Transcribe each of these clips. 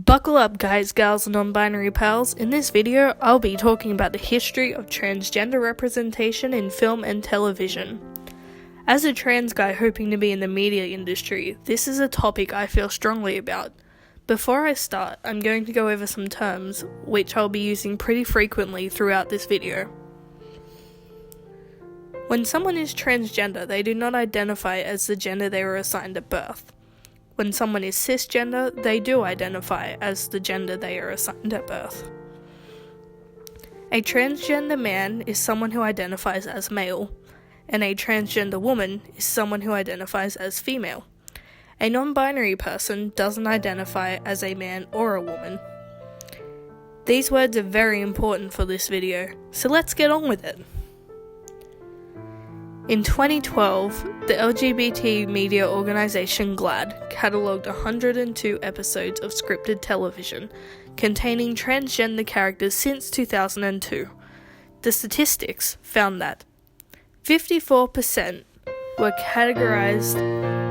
Buckle up, guys, gals, and non-binary pals. In this video, I'll be talking about the history of transgender representation in film and television. As a trans guy hoping to be in the media industry, this is a topic I feel strongly about. Before I start, I'm going to go over some terms, which I'll be using pretty frequently throughout this video. When someone is transgender, they do not identify as the gender they were assigned at birth. When someone is cisgender, they do identify as the gender they are assigned at birth. A transgender man is someone who identifies as male, and a transgender woman is someone who identifies as female. A non-binary person doesn't identify as a man or a woman. These words are very important for this video, so let's get on with it. In 2012, the LGBT media organisation GLAAD catalogued 102 episodes of scripted television containing transgender characters since 2002. The statistics found that 54% were categorised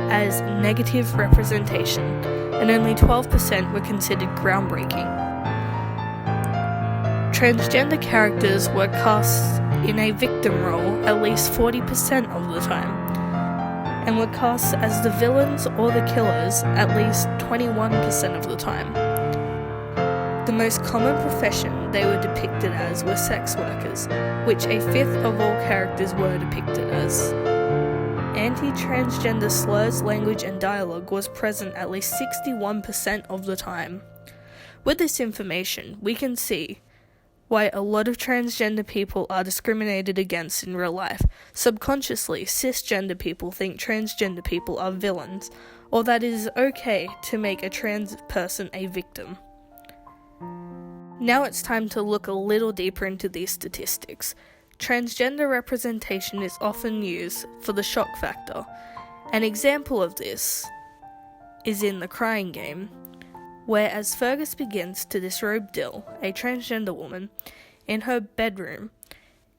as negative representation, and only 12% were considered groundbreaking. Transgender characters were cast in a victim role at least 40% of the time, and were cast as the villains or the killers at least 21% of the time. The most common profession they were depicted as were sex workers, which a fifth of all characters were depicted as. Anti-transgender slurs, language, and dialogue was present at least 61% of the time. With this information, we can see why a lot of transgender people are discriminated against in real life. Subconsciously, cisgender people think transgender people are villains, or that it is okay to make a trans person a victim. Now it's time to look a little deeper into these statistics. Transgender representation is often used for the shock factor. An example of this is in The Crying Game, where as Fergus begins to disrobe Dill, a transgender woman, in her bedroom,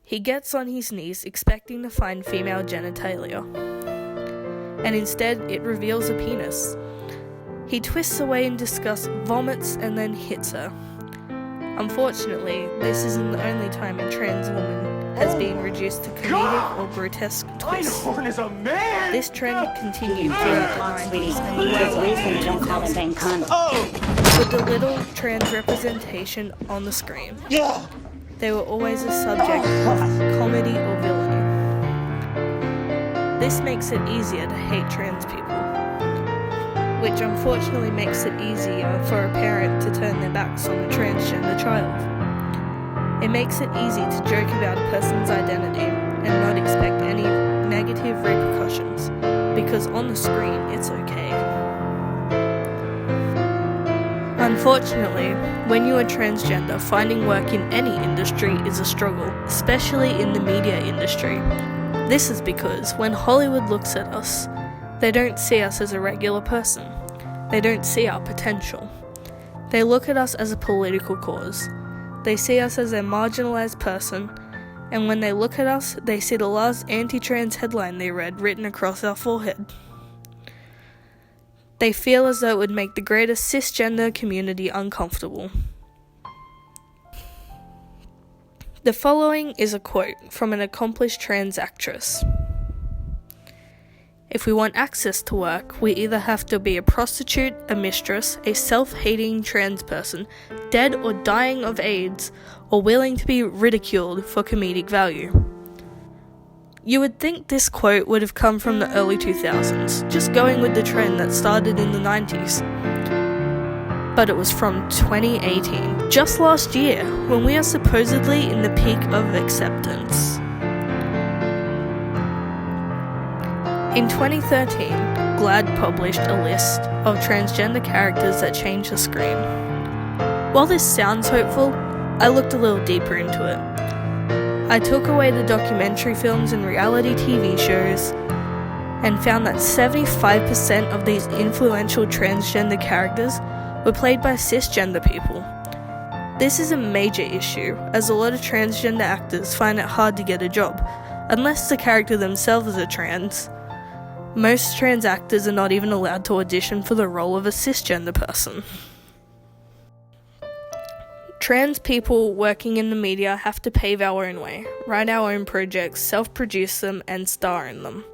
he gets on his knees expecting to find female genitalia, and instead it reveals a penis. He twists away in disgust, vomits, and then hits her. Unfortunately, this isn't the only time a trans woman has been reduced to comedic or grotesque twists. Is a man. This trend continued throughout the 90s and 2000s. With the little trans representation on the screen, they were always a subject of comedy or villainy. This makes it easier to hate trans people, which unfortunately makes it easier for a parent to turn their backs on a transgender child. It makes it easy to joke about a person's identity and not expect any negative repercussions, because on the screen it's okay. Unfortunately, when you are transgender, finding work in any industry is a struggle, especially in the media industry. This is because when Hollywood looks at us, they don't see us as a regular person. They don't see our potential. They look at us as a political cause. They see us as a marginalized person, and when they look at us, they see the last anti-trans headline they read written across our forehead. They feel as though it would make the greater cisgender community uncomfortable. The following is a quote from an accomplished trans actress. If we want access to work, we either have to be a prostitute, a mistress, a self-hating trans person, dead or dying of AIDS, or willing to be ridiculed for comedic value. You would think this quote would have come from the early 2000s, just going with the trend that started in the 90s. But it was from 2018, just last year, when we are supposedly in the peak of acceptance. In 2013, GLAAD published a list of transgender characters that change the screen. While this sounds hopeful, I looked a little deeper into it. I took away the documentary films and reality TV shows and found that 75% of these influential transgender characters were played by cisgender people. This is a major issue, as a lot of transgender actors find it hard to get a job, unless the character themselves are trans. Most trans actors are not even allowed to audition for the role of a cisgender person. Trans people working in the media have to pave our own way, write our own projects, self-produce them, and star in them.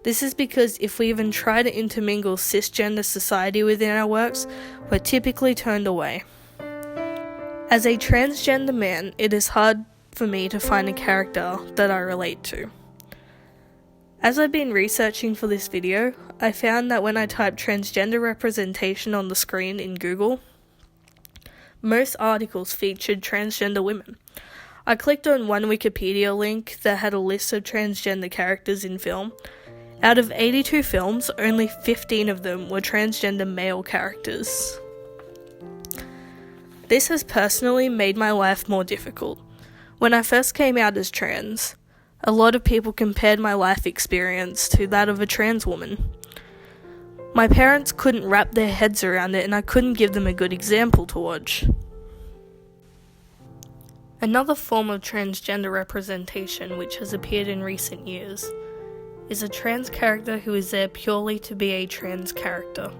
This is because if we even try to intermingle cisgender society within our works, we're typically turned away. As a transgender man, it is hard for me to find a character that I relate to. As I've been researching for this video, I found that when I typed transgender representation on the screen in Google, most articles featured transgender women. I clicked on one Wikipedia link that had a list of transgender characters in film. Out of 82 films, only 15 of them were transgender male characters. This has personally made my life more difficult. When I first came out as trans, a lot of people compared my life experience to that of a trans woman. My parents couldn't wrap their heads around it, and I couldn't give them a good example to watch. Another form of transgender representation which has appeared in recent years is a trans character who is there purely to be a trans character.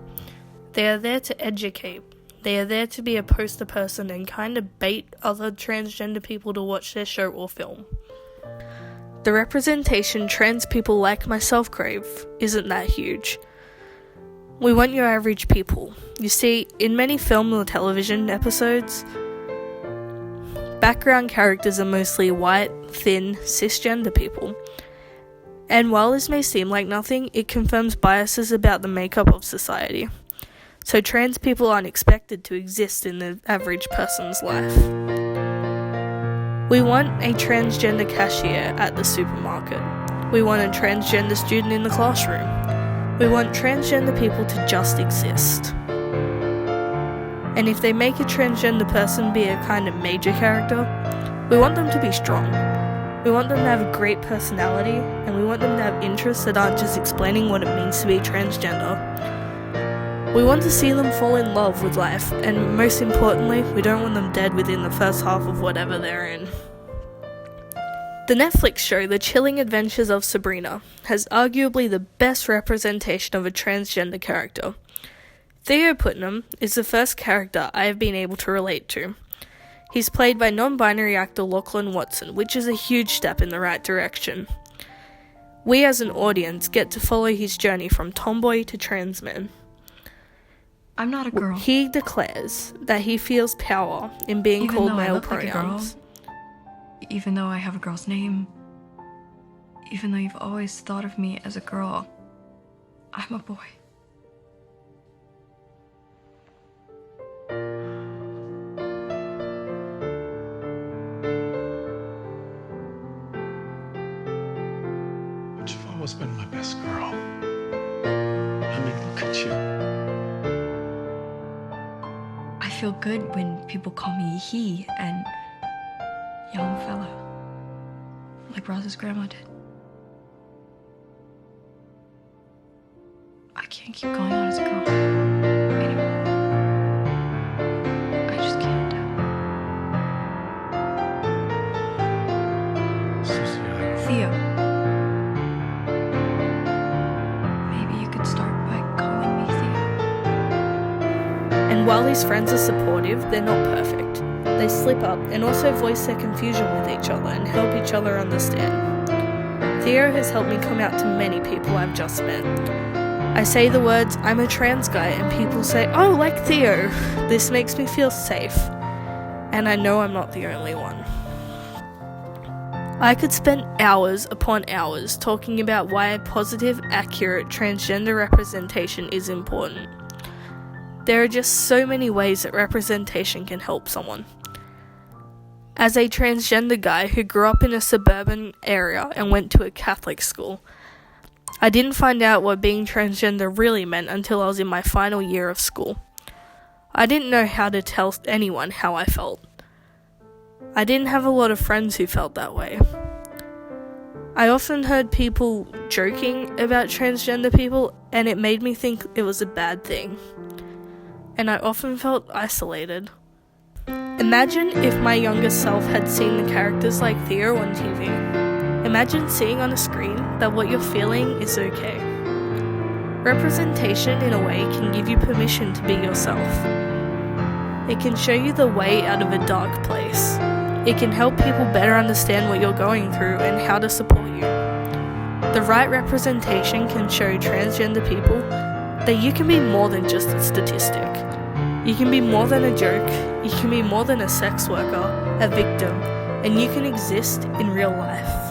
They are there to educate. They are there to be a poster person and kind of bait other transgender people to watch their show or film. The representation trans people like myself crave isn't that huge. We want your average people. You see, in many film or television episodes, background characters are mostly white, thin, cisgender people. And while this may seem like nothing, it confirms biases about the makeup of society. So trans people aren't expected to exist in the average person's life. We want a transgender cashier at the supermarket. We want a transgender student in the classroom. We want transgender people to just exist. And if they make a transgender person be a kind of major character, we want them to be strong. We want them to have a great personality, and we want them to have interests that aren't just explaining what it means to be transgender. We want to see them fall in love with life, and most importantly, we don't want them dead within the first half of whatever they're in. The Netflix show The Chilling Adventures of Sabrina has arguably the best representation of a transgender character. Theo Putnam is the first character I have been able to relate to. He's played by non-binary actor Lachlan Watson, which is a huge step in the right direction. We as an audience get to follow his journey from tomboy to trans man. I'm not a girl. He declares that he feels power in being Even called though I male look like a girl, pronouns. even though I have a girl's name, even though you've always thought of me as a girl, I'm a boy. But you've always been my best girl. I mean, look at you. I feel good when people call me he and young fella, like Roz's grandma did. I can't keep going on as a girl anymore. I just can't. Susie, Theo, maybe you could start by calling me Theo. And while his friends are supportive, they're not perfect. They slip up and also voice their confusion with each other and help each other understand. Theo has helped me come out to many people I've just met. I say the words, "I'm a trans guy," and people say, "Oh, like Theo." This makes me feel safe, and I know I'm not the only one. I could spend hours upon hours talking about why a positive, accurate transgender representation is important. There are just so many ways that representation can help someone. As a transgender guy who grew up in a suburban area and went to a Catholic school, I didn't find out what being transgender really meant until I was in my final year of school. I didn't know how to tell anyone how I felt. I didn't have a lot of friends who felt that way. I often heard people joking about transgender people, and it made me think it was a bad thing. And I often felt isolated. Imagine if my younger self had seen the characters like Theo on TV. Imagine seeing on a screen that what you're feeling is okay. Representation, in a way, can give you permission to be yourself. It can show you the way out of a dark place. It can help people better understand what you're going through and how to support you. The right representation can show transgender people that you can be more than just a statistic. You can be more than a joke, you can be more than a sex worker, a victim, and you can exist in real life.